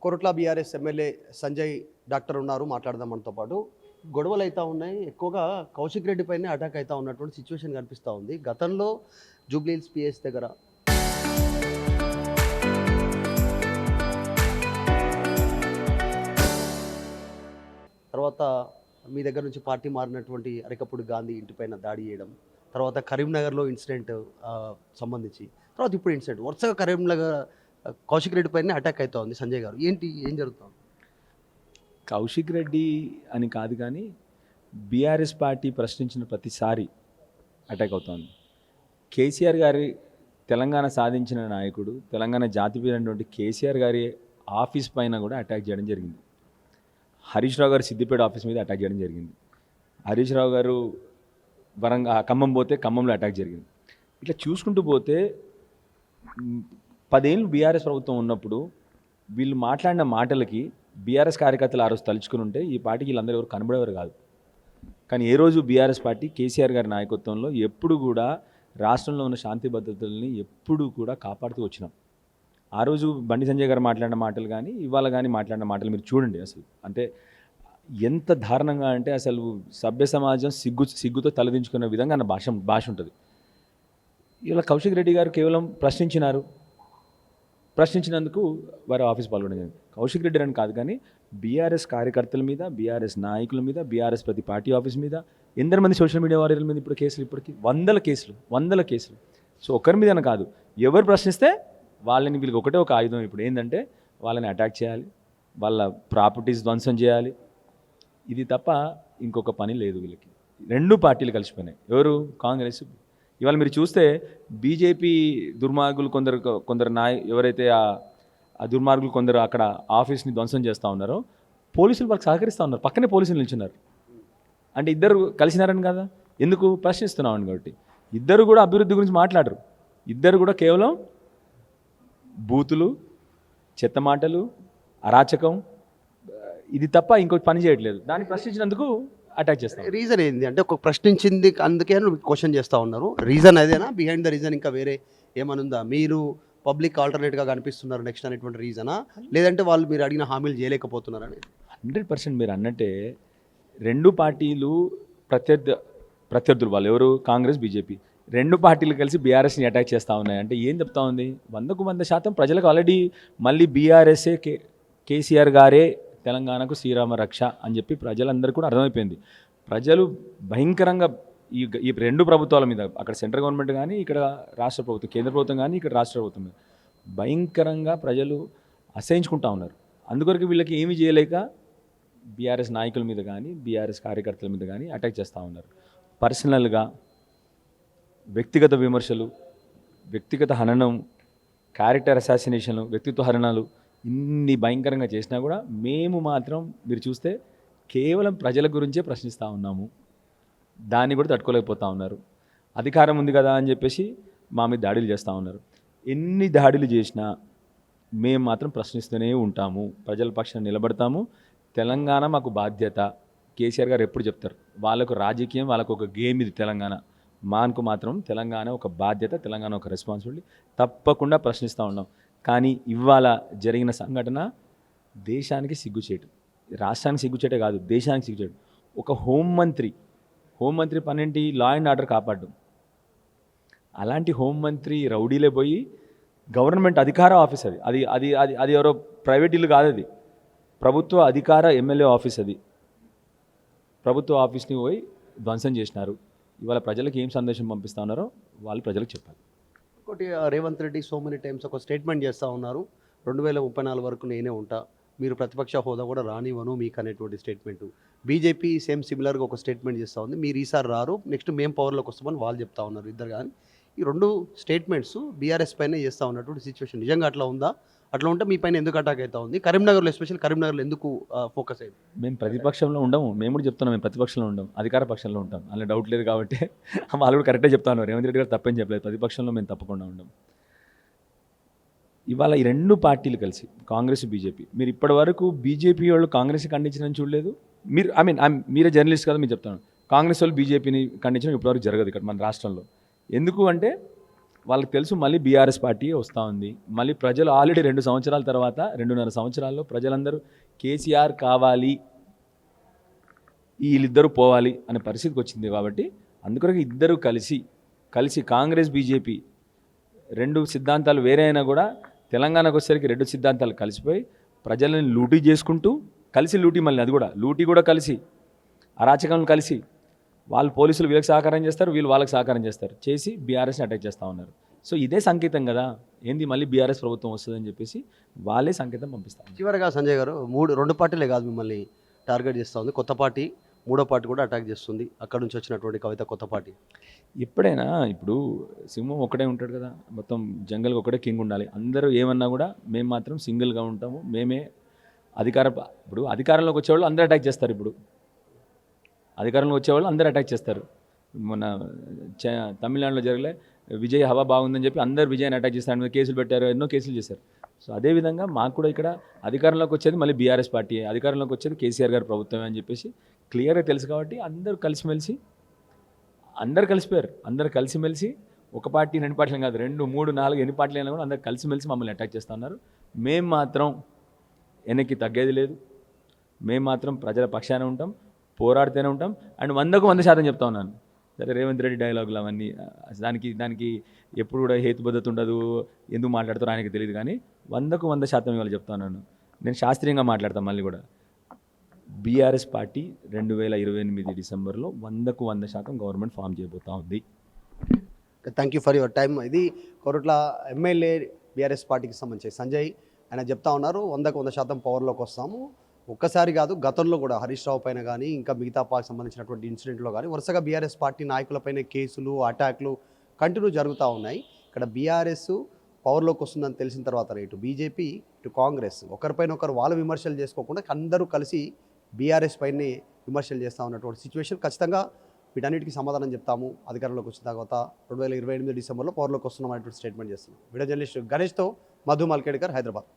Koratla BRS MLA Sanjay doctor ఉన్నారు, మాట్లాడదాం మనతో పాటు. గొడవలు అవుతా ఉన్నాయి, ఎక్కువగా కౌశిక్ రెడ్డి పైనే అటాక్ అవుతా ఉన్నటువంటి సిచ్యువేషన్ కనిపిస్తూ ఉంది. గతంలో జూబ్లీహిల్స్ పిఎస్ దగ్గర తర్వాత మీ దగ్గర నుంచి పార్టీ మారినటువంటి అరికపూడి గాంధీ ఇంటిపైన దాడి చేయడం, తర్వాత కరీంనగర్లో ఇన్సిడెంట్ సంబంధించి, తర్వాత ఇప్పుడు ఇన్సిడెంట్ వరుసగా కరీంనగర్ కౌశిక్ రెడ్డి పైన అటాక్ అవుతా ఉంది. సంజయ్ గారు, ఏం జరుగుతుంది? కౌశిక్ రెడ్డి అని కాదు కానీ బీఆర్ఎస్ పార్టీ ప్రశ్నించిన ప్రతిసారి అటాక్ అవుతోంది. కేసీఆర్ గారి తెలంగాణ సాధించిన నాయకుడు, తెలంగాణ జాతిపీరైనటువంటి కేసీఆర్ గారి ఆఫీస్ పైన కూడా అటాక్ చేయడం జరిగింది. హరీష్ రావు గారు సిద్దిపేట ఆఫీస్ మీద అటాక్ చేయడం జరిగింది. హరీష్ రావు గారు ఖమ్మం పోతే ఖమ్మంలో అటాక్ జరిగింది. ఇట్లా చూసుకుంటూ పోతే 10 ఏళ్ళు బీఆర్ఎస్ ప్రభుత్వం ఉన్నప్పుడు వీళ్ళు మాట్లాడిన మాటలకి బీఆర్ఎస్ కార్యకర్తలు ఆ రోజు తలుచుకుని ఉంటే ఈ పార్టీకి వీళ్ళందరూ ఎవరు కనబడేవారు కాదు. కానీ ఏ రోజు బీఆర్ఎస్ పార్టీ కేసీఆర్ గారి నాయకత్వంలో ఎప్పుడు కూడా రాష్ట్రంలో ఉన్న శాంతి భద్రతల్ని ఎప్పుడు కూడా కాపాడుతూ వచ్చినాం. ఆ రోజు బండి సంజయ్ గారు మాట్లాడిన మాటలు కానీ ఇవాళ కానీ మాట్లాడిన మాటలు మీరు చూడండి. అసలు అంటే ఎంత దారుణంగా అంటే అసలు సభ్య సమాజం సిగ్గుతో తలదించుకునే విధంగా అన్న భాష ఉంటుంది. ఇలా కౌశిక్ రెడ్డి గారు కేవలం ప్రశ్నించినందుకు వారి ఆఫీస్ పాల్గొనడం. కౌశిక్ రెడ్డి అని కాదు కానీ బీఆర్ఎస్ కార్యకర్తల మీద, బీఆర్ఎస్ నాయకుల మీద, బీఆర్ఎస్ ప్రతి పార్టీ ఆఫీస్ మీద ఎందరు మంది సోషల్ మీడియా వారియర్ల మీద ఇప్పుడు కేసులు, ఇప్పటికీ వందల కేసులు. సో ఒకరి మీదన కాదు, ఎవరు ప్రశ్నిస్తే వాళ్ళని వీళ్ళకి ఒకటే ఒక ఆయుధం ఇప్పుడు ఏంటంటే వాళ్ళని అటాక్ చేయాలి, వాళ్ళ ప్రాపర్టీస్ ధ్వంసం చేయాలి. ఇది తప్ప ఇంకొక పని లేదు వీళ్ళకి. రెండు పార్టీలు కలిసిపోయినాయి. ఎవరు? కాంగ్రెస్. ఇవాళ మీరు చూస్తే బీజేపీ దుర్మార్గులు కొందరు ఎవరైతే ఆ దుర్మార్గులు కొందరు అక్కడ ఆఫీస్ని ధ్వంసం చేస్తూ ఉన్నారో పోలీసులు వాళ్ళకి సహకరిస్తూ ఉన్నారు, పక్కనే పోలీసులు నిల్చున్నారు. అంటే ఇద్దరు కలిసినారని కదా, ఎందుకు ప్రశ్నిస్తున్నామని కాబట్టి. ఇద్దరు కూడా అభివృద్ధి గురించి మాట్లాడరు. ఇద్దరు కూడా కేవలం బూతులు, చెత్త మాటలు, అరాచకం, ఇది తప్ప ఇంకొక పని చేయట్లేదు. దాన్ని ప్రశ్నించినందుకు అటాక్ చేస్తాం. రీజన్ ఏంది అంటే ఒక ప్రశ్నించింది అందుకే క్వశ్చన్ చేస్తూ ఉన్నారు. రీజన్ అదేనా? బిహైండ్ ద రీజన్ ఇంకా వేరే ఏమనుందా? మీరు పబ్లిక్ ఆల్టర్నేట్గా కనిపిస్తున్నారు నెక్స్ట్ అనేటువంటి రీజనా, లేదంటే వాళ్ళు మీరు అడిగిన హామీలు చేయలేకపోతున్నారని? 100% మీరు అన్నట్టే రెండు పార్టీలు ప్రత్యర్థులు వాళ్ళు ఎవరు? కాంగ్రెస్, బీజేపీ. రెండు పార్టీలు కలిసి బీఆర్ఎస్ని అటాక్ చేస్తూ ఉన్నాయి. అంటే ఏం చెప్తా ఉంది? 100% ప్రజలకు ఆల్రెడీ మళ్ళీ బీఆర్ఎస్ఏ కేసీఆర్ గారే తెలంగాణకు శ్రీరామ రక్ష అని చెప్పి ప్రజలందరూ కూడా అర్థమైపోయింది. ప్రజలు భయంకరంగా ఈ రెండు ప్రభుత్వాల మీద, అక్కడ సెంట్రల్ గవర్నమెంట్ కానీ ఇక్కడ రాష్ట్ర ప్రభుత్వం, కేంద్ర ప్రభుత్వం కానీ ఇక్కడ రాష్ట్ర ప్రభుత్వం మీద భయంకరంగా ప్రజలు అసహించుకుంటా ఉన్నారు. అందుకొరకు వీళ్ళకి ఏమీ చేయలేక బీఆర్ఎస్ నాయకుల మీద కానీ బీఆర్ఎస్ కార్యకర్తల మీద కానీ అటాక్ చేస్తూ ఉన్నారు. పర్సనల్గా వ్యక్తిగత విమర్శలు, వ్యక్తిగత హననం, క్యారెక్టర్ అసాసినేషన్లు, వ్యక్తిత్వ హరణాలు ఇన్ని భయంకరంగా చేసినా కూడా మేము మాత్రం మీరు చూస్తే కేవలం ప్రజల గురించే ప్రశ్నిస్తూ ఉన్నాము. దాన్ని కూడా తట్టుకోలేకపోతూ ఉన్నారు. అధికారం ఉంది కదా అని చెప్పేసి మా మీద దాడులు చేస్తూ ఉన్నారు. ఎన్ని దాడులు చేసినా మేము మాత్రం ప్రశ్నిస్తూనే ఉంటాము, ప్రజల పక్షాన నిలబడతాము. తెలంగాణ మాకు బాధ్యత. కేసీఆర్ గారు ఎప్పుడు చెప్తారు, వాళ్ళకు రాజకీయం, వాళ్ళకు ఒక గేమ్ ఇది తెలంగాణ. మాకు మాత్రం తెలంగాణ ఒక బాధ్యత, తెలంగాణ ఒక రెస్పాన్సిబిలిటీ. తప్పకుండా ప్రశ్నిస్తూ ఉన్నాం. కానీ ఇవాళ జరిగిన సంఘటన దేశానికి సిగ్గుచేటు, రాష్ట్రానికి సిగ్గుచేటే కాదు, దేశానికి సిగ్గుచేటు. ఒక హోంమంత్రి పనేంటి? లా అండ్ ఆర్డర్ కాపాడడం. అలాంటి హోంమంత్రి రౌడీలే పోయి గవర్నమెంట్ అధికార ఆఫీస్ అది అది అది అది అది ఎవరో ప్రైవేట్ ఇల్లు కాదు, అది ప్రభుత్వ అధికార ఎమ్మెల్యే ఆఫీస్. అది ప్రభుత్వ ఆఫీస్ని పోయి ధ్వంసం చేసినారు. ఇవాళ ప్రజలకు ఏం సందేశం పంపిస్తూ ఉన్నారో వాళ్ళు ప్రజలకు చెప్పాలి. ఒకటి, Revanth Reddy so many times ఒక స్టేట్మెంట్ చేస్తూ ఉన్నారు, 2034 వరకు నేనే ఉంటా, మీరు ప్రతిపక్ష హోదా కూడా రానివ్వను మీకు అనేటువంటి స్టేట్మెంటు. బీజేపీ సేమ్ సిమిలర్గా ఒక స్టేట్మెంట్ చేస్తూ ఉంది, మీరు ఈసారి రారు, నెక్స్ట్ మేము పవర్లోకి వస్తామని వాళ్ళు చెప్తా ఉన్నారు ఇద్దరు. కానీ ఈ రెండు స్టేట్మెంట్స్ బీఆర్ఎస్ పైన చేస్తూ ఉన్నటువంటి సిచ్యువేషన్ నిజంగా అట్లా ఉందా? అట్లా ఉంటే మీ పైన ఎందుకు అటాక్ అవుతా ఉంది? కరీంనగర్లో, ఎస్పెషల్ కరీంనగర్లో ఎందుకు ఫోకస్ అయింది? మేము ప్రతిపక్షంలో ఉండము, మేము కూడా చెప్తున్నాం, మేము ప్రతిపక్షంలో ఉంటాం, అధికార పక్షంలో ఉంటాం, అందులో డౌట్ లేదు. కాబట్టి వాళ్ళు కూడా కరెక్టే చెప్తా ఉన్నారు. రేవంత్ రెడ్డి గారు తప్పేం చెప్పలేదు, ప్రతిపక్షంలో మేము తప్పకుండా ఉంటాం. ఇవాళ ఈ రెండు పార్టీలు కలిసి, కాంగ్రెస్, బీజేపీ, మీరు ఇప్పటి వరకు బీజేపీ వాళ్ళు కాంగ్రెస్ ఖండించడం చూడలేదు. మీరు మీరే జర్నలిస్ట్ కదా, మీరు చెప్తాను, కాంగ్రెస్ వాళ్ళు బీజేపీని ఖండించడం ఇప్పటివరకు జరగదు ఇక్కడ మన రాష్ట్రంలో. ఎందుకు అంటే వాళ్ళకి తెలుసు మళ్ళీ బీఆర్ఎస్ పార్టీ వస్తూ ఉంది. మళ్ళీ ప్రజలు ఆల్రెడీ 2 సంవత్సరాల తర్వాత 2.5 సంవత్సరాల్లో ప్రజలందరూ కేసీఆర్ కావాలి, వీళ్ళిద్దరూ పోవాలి అనే పరిస్థితికి వచ్చింది. కాబట్టి అందుకొరకు ఇద్దరు కలిసి కాంగ్రెస్ బీజేపీ 2 సిద్ధాంతాలు వేరే అయినా కూడా తెలంగాణకు వచ్చేసరికి 2 సిద్ధాంతాలు కలిసిపోయి ప్రజలను లూటీ చేసుకుంటూ లూటీ మళ్ళీ అది కూడా లూటీ కూడా కలిసి అరాచకం కలిసి వాళ్ళు పోలీసులు వీళ్ళకి సహకారం చేస్తారు, వీళ్ళు వాళ్ళకి సహకారం చేసి బీఆర్ఎస్ని అటాక్ చేస్తూ ఉన్నారు. సో ఇదే సంకేతం కదా, ఏంది మళ్ళీ బీఆర్ఎస్ ప్రభుత్వం వస్తుందని చెప్పేసి వాళ్ళే సంకేతం పంపిస్తారు. చివరగా సంజయ్ గారు 2 పార్టీలే కాదు మిమ్మల్ని టార్గెట్ చేస్తూ ఉంది, కొత్త పార్టీ 3వ పార్టీ కూడా అటాక్ చేస్తుంది. అక్కడ నుంచి వచ్చినటువంటి కవిత కొత్త పార్టీ. ఎప్పుడైనా ఇప్పుడు సింహం ఒకటే ఉంటాడు కదా, మొత్తం జంగల్కి ఒకటే కింగ్ ఉండాలి. అందరూ ఏమన్నా కూడా మేము మాత్రం సింగిల్గా ఉంటాము, మేమే ఇప్పుడు అధికారంలోకి వచ్చేవాళ్ళు అందరూ అటాక్ చేస్తారు. ఇప్పుడు అధికారంలో వచ్చేవాళ్ళు అందరూ అటాక్ చేస్తారు. మొన్న తమిళనాడులో జరగలే, విజయ్ హవా బాగుందని చెప్పి అందరు విజయ్ని అటాక్ చేస్తారు, మీద కేసులు పెట్టారు, ఎన్నో కేసులు చేశారు. సో అదేవిధంగా మాకు కూడా ఇక్కడ అధికారంలోకి వచ్చేది మళ్ళీ బీఆర్ఎస్ పార్టీ, అధికారంలోకి వచ్చేది కేసీఆర్ గారి ప్రభుత్వమే అని చెప్పేసి క్లియర్గా తెలుసు. కాబట్టి అందరూ కలిసిమెలిసి అందరు కలిసిపోయారు. అందరు కలిసిమెలిసి ఒక పార్టీ 2 పార్టీలు కాదు, 2, 3, 4 ఎన్ని పార్టీలు అయినా కూడా అందరు కలిసిమెలిసి మమ్మల్ని అటాక్ చేస్తూ ఉన్నారు. మేము మాత్రం వెనక్కి తగ్గేది లేదు, మేము మాత్రం ప్రజల పక్షాన ఉంటాం, పోరాడుతూనే ఉంటాం. అండ్ 100కు 100% చెప్తా ఉన్నాను. సరే రేవంత్ రెడ్డి డైలాగులు అవన్నీ దానికి ఎప్పుడు కూడా హేతుబద్ధత ఉండదు, ఎందుకు మాట్లాడతారో ఆయనకి తెలియదు. కానీ 100కు 100% ఇవాళ చెప్తా ఉన్నాను. నేను శాస్త్రీయంగా మాట్లాడతాను. మళ్ళీ కూడా బీఆర్ఎస్ పార్టీ 2028 డిసెంబర్లో 100కు 100% గవర్నమెంట్ ఫామ్ చేయబోతూ ఉంది. Thank you for your time. ఇది కొరట్ల ఎమ్మెల్యే బీఆర్ఎస్ పార్టీకి సంబంధించి సంజయ్ ఆయన చెప్తా ఉన్నారు, 100కు 100% పవర్లోకి వస్తాము. ఒక్కసారి కాదు, గతంలో కూడా హరీష్ రావు పైన కానీ ఇంకా మిగతా పార్టీకి సంబంధించినటువంటి ఇన్సిడెంట్లో కానీ వరుసగా బీఆర్ఎస్ పార్టీ నాయకులపైన కేసులు, అటాక్లు కంటిన్యూ జరుగుతూ ఉన్నాయి. ఇక్కడ బీఆర్ఎస్ పవర్లోకి వస్తుందని తెలిసిన తర్వాత ఇటు బీజేపీ ఇటు కాంగ్రెస్ ఒకరిపైన ఒకరు వాళ్ళు విమర్శలు చేసుకోకుండా అందరూ కలిసి బీఆర్ఎస్ పైన విమర్శలు చేస్తూ ఉన్నటువంటి సిచ్యువేషన్. ఖచ్చితంగా వీటన్నిటికీ సమాధానం చెప్తాము అధికారంలోకి వచ్చిన తర్వాత 2028 డిసెంబర్లో పవర్లోకి వస్తున్నాం అనేటువంటి స్టేట్మెంట్ చేస్తున్నాం. వీడియో జర్నలిస్ట్ గణేష్తో మధు మల్కేడ్కర్, హైదరాబాద్.